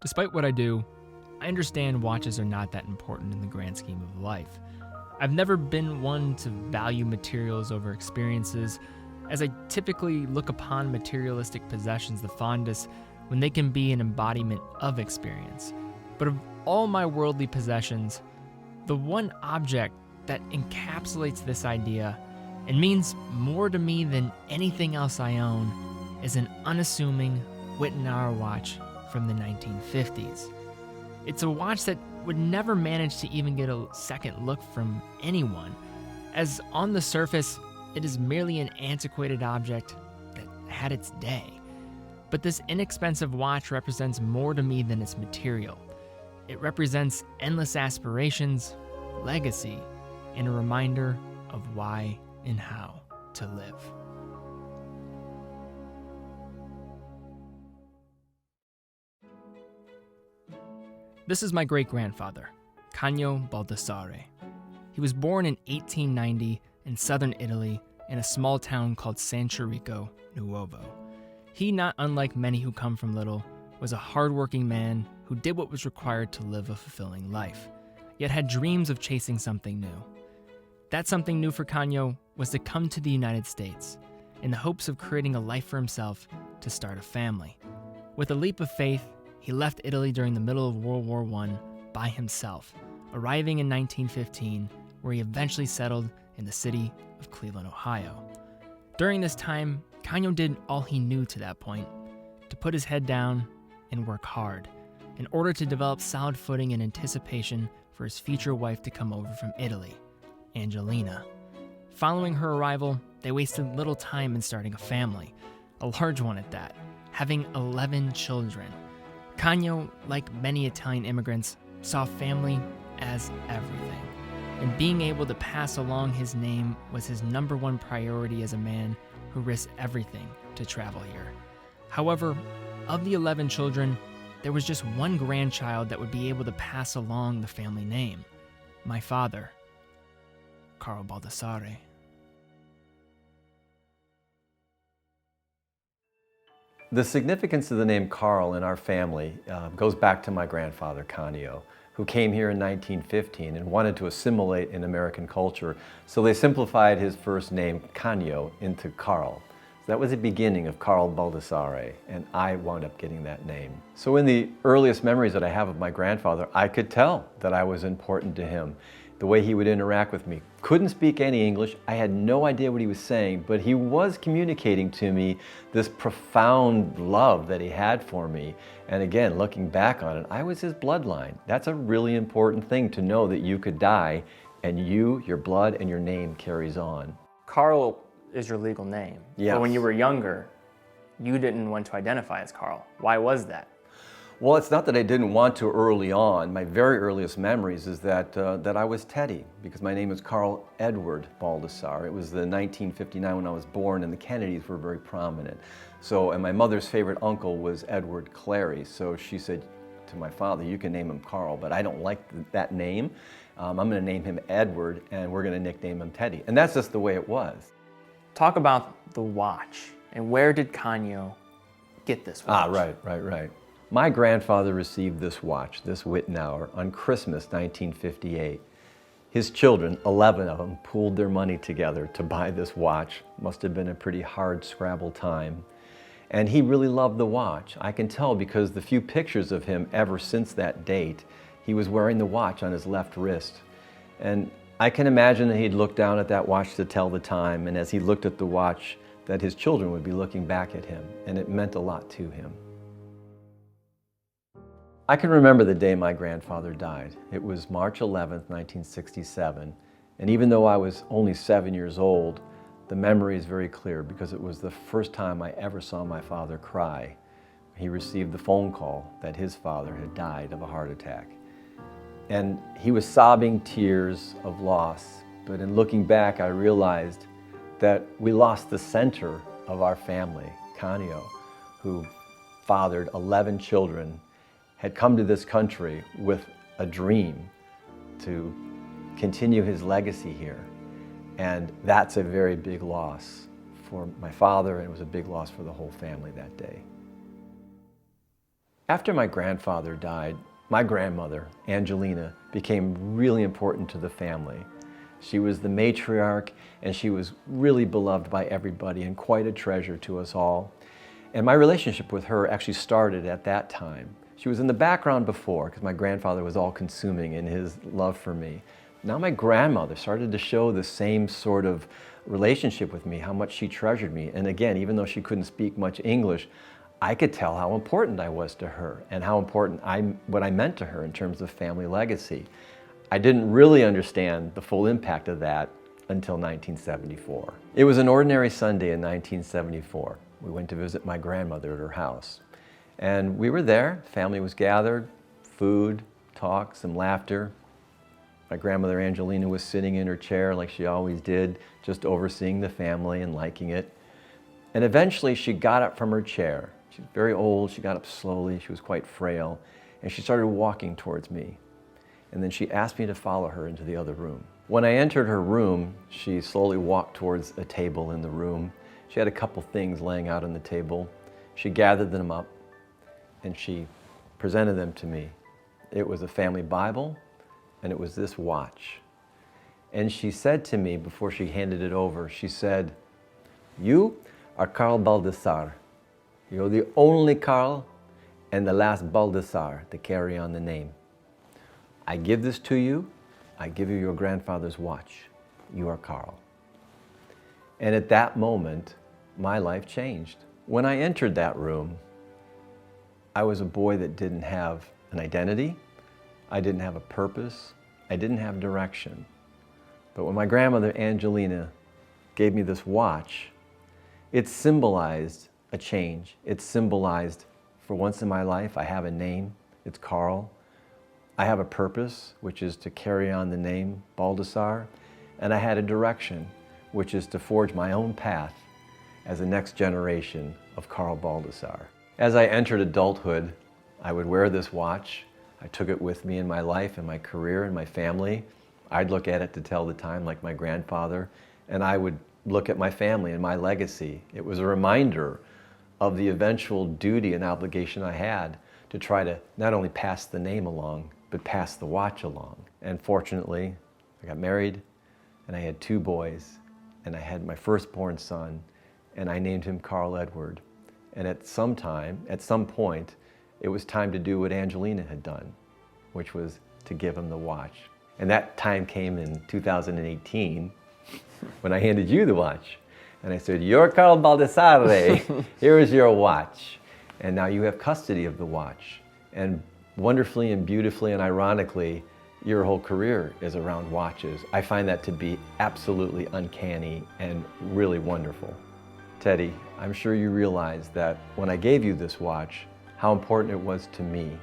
Despite what I do, I understand watches are not that important in the grand scheme of life. I've never been one to value materials over experiences, as I typically look upon materialistic possessions the fondest when they can be an embodiment of experience. But of all my worldly possessions, the one object that encapsulates this idea and means more to me than anything else I own is an unassuming Whitner watch from the 1950s. It's a watch that would never manage to even get a second look from anyone, as on the surface, it is merely an antiquated object that had its day. But this inexpensive watch represents more to me than its material. It represents endless aspirations, legacy, and a reminder of why and how to live. This is my great-grandfather, Canio Baldassarre. He was born in 1890 in southern Italy in a small town called San Chirico Nuovo. He, not unlike many who come from little, was a hardworking man who did what was required to live a fulfilling life, yet had dreams of chasing something new. That something new for Canio was to come to the United States in the hopes of creating a life for himself to start a family. With a leap of faith, he left Italy during the middle of World War I by himself, arriving in 1915, where he eventually settled in the city of Cleveland, Ohio. During this time, Canio did all he knew to that point, to put his head down and work hard, in order to develop solid footing in anticipation for his future wife to come over from Italy, Angelina. Following her arrival, they wasted little time in starting a family, a large one at that, having 11 children. Canio, like many Italian immigrants, saw family as everything, and being able to pass along his name was his number one priority as a man who risked everything to travel here. However, of the 11 children, there was just one grandchild that would be able to pass along the family name: my father, Carl Baldassarre. The significance of the name Carl in our family goes back to my grandfather, Canio, who came here in 1915 and wanted to assimilate in American culture, so they simplified his first name, Canio, into Carl. So that was the beginning of Carl Baldassarre, and I wound up getting that name. So in the earliest memories that I have of my grandfather, I could tell that I was important to him. The way he would interact with me. Couldn't speak any English. I had no idea what he was saying, but he was communicating to me this profound love that he had for me. And again, looking back on it, I was his bloodline. That's a really important thing to know, that you could die and your blood and your name carries on. Carl is your legal name. Yes. But when you were younger, you didn't want to identify as Carl. Why was that? Well, it's not that I didn't want to early on. My very earliest memories is that I was Teddy, because my name is Carl Edward Baldassarre. It was the 1959 when I was born, and the Kennedys were very prominent. So, and my mother's favorite uncle was Edward Clary. So she said to my father, you can name him Carl, but I don't like that name. I'm going to name him Edward, and we're going to nickname him Teddy. And that's just the way it was. Talk about the watch, and where did Canio get this watch? Right. My grandfather received this watch, this Whitner, on Christmas 1958. His children, 11 of them, pooled their money together to buy this watch. Must have been a pretty hard scrabble time. And he really loved the watch. I can tell because the few pictures of him ever since that date, he was wearing the watch on his left wrist. And I can imagine that he'd look down at that watch to tell the time, and as he looked at the watch, that his children would be looking back at him, and it meant a lot to him. I can remember the day my grandfather died. It was March 11th, 1967, and even though I was only 7 years old, the memory is very clear because it was the first time I ever saw my father cry. He received the phone call that his father had died of a heart attack. And he was sobbing tears of loss, but in looking back, I realized that we lost the center of our family, Canio, who fathered 11 children, had come to this country with a dream to continue his legacy here. And that's a very big loss for my father, and it was a big loss for the whole family that day. After my grandfather died, my grandmother, Angelina, became really important to the family. She was the matriarch, and she was really beloved by everybody and quite a treasure to us all. And my relationship with her actually started at that time. She was in the background before because my grandfather was all-consuming in his love for me. Now my grandmother started to show the same sort of relationship with me, how much she treasured me. And again, even though she couldn't speak much English, I could tell how important I was to her and how important what I meant to her in terms of family legacy. I didn't really understand the full impact of that until 1974. It was an ordinary Sunday in 1974. We went to visit my grandmother at her house. And we were there, family was gathered, food, talk, some laughter. My grandmother Angelina was sitting in her chair like she always did, just overseeing the family and liking it. And eventually she got up from her chair. She's very old, she got up slowly, she was quite frail, and she started walking towards me. And then she asked me to follow her into the other room. When I entered her room, she slowly walked towards a table in the room. She had a couple things laying out on the table. She gathered them up and she presented them to me. It was a family Bible and it was this watch. And she said to me before she handed it over, she said, "You are Carl Baldassarre. You're the only Carl and the last Baldassarre to carry on the name. I give this to you. I give you your grandfather's watch. You are Carl." And at that moment, my life changed. When I entered that room, I was a boy that didn't have an identity. I didn't have a purpose. I didn't have direction. But when my grandmother Angelina gave me this watch, it symbolized a change. It symbolized, for once in my life, I have a name. It's Carl. I have a purpose, which is to carry on the name Baldassarre. And I had a direction, which is to forge my own path as the next generation of Carl Baldassarre. As I entered adulthood, I would wear this watch. I took it with me in my life and my career and my family. I'd look at it to tell the time like my grandfather, and I would look at my family and my legacy. It was a reminder of the eventual duty and obligation I had to try to not only pass the name along, but pass the watch along. And fortunately, I got married and I had 2 boys, and I had my firstborn son, and I named him Carl Edward. And at some point, it was time to do what Angelina had done, which was to give him the watch. And that time came in 2018 when I handed you the watch. And I said, "You're Carl Baldassarre, here is your watch." And now you have custody of the watch. And wonderfully and beautifully and ironically, your whole career is around watches. I find that to be absolutely uncanny and really wonderful. Teddy, I'm sure you realize that when I gave you this watch, how important it was to me.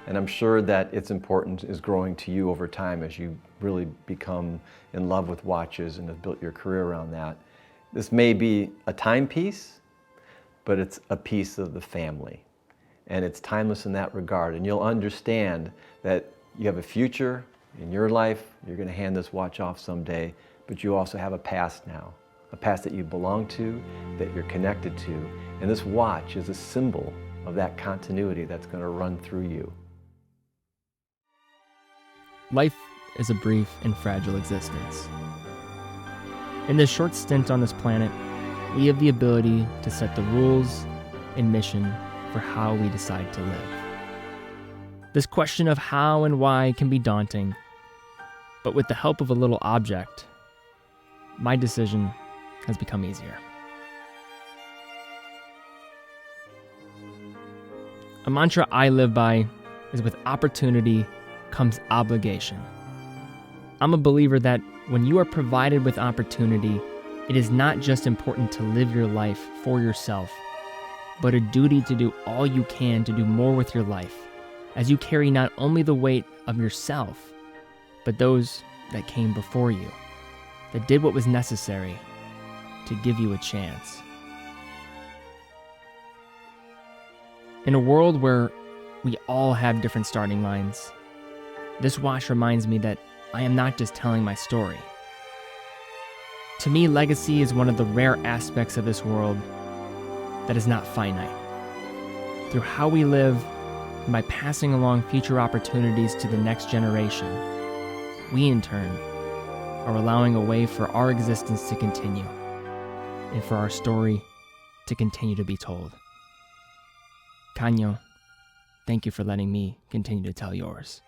And I'm sure that its importance is growing to you over time as you really become in love with watches and have built your career around that. This may be a timepiece, but it's a piece of the family. And it's timeless in that regard. And you'll understand that you have a future in your life. You're going to hand this watch off someday, but you also have a past now. A past that you belong to, that you're connected to. And this watch is a symbol of that continuity that's going to run through you. Life is a brief and fragile existence. In this short stint on this planet, we have the ability to set the rules and mission for how we decide to live. This question of how and why can be daunting, but with the help of a little object, my decision has become easier. A mantra I live by is, with opportunity comes obligation. I'm a believer that when you are provided with opportunity, it is not just important to live your life for yourself, but a duty to do all you can to do more with your life, as you carry not only the weight of yourself, but those that came before you, that did what was necessary to give you a chance. In a world where we all have different starting lines, this watch reminds me that I am not just telling my story. To me, legacy is one of the rare aspects of this world that is not finite. Through how we live, And by passing along future opportunities to the next generation, we in turn are allowing a way for our existence to continue and for our story to continue to be told. Canio, thank you for letting me continue to tell yours.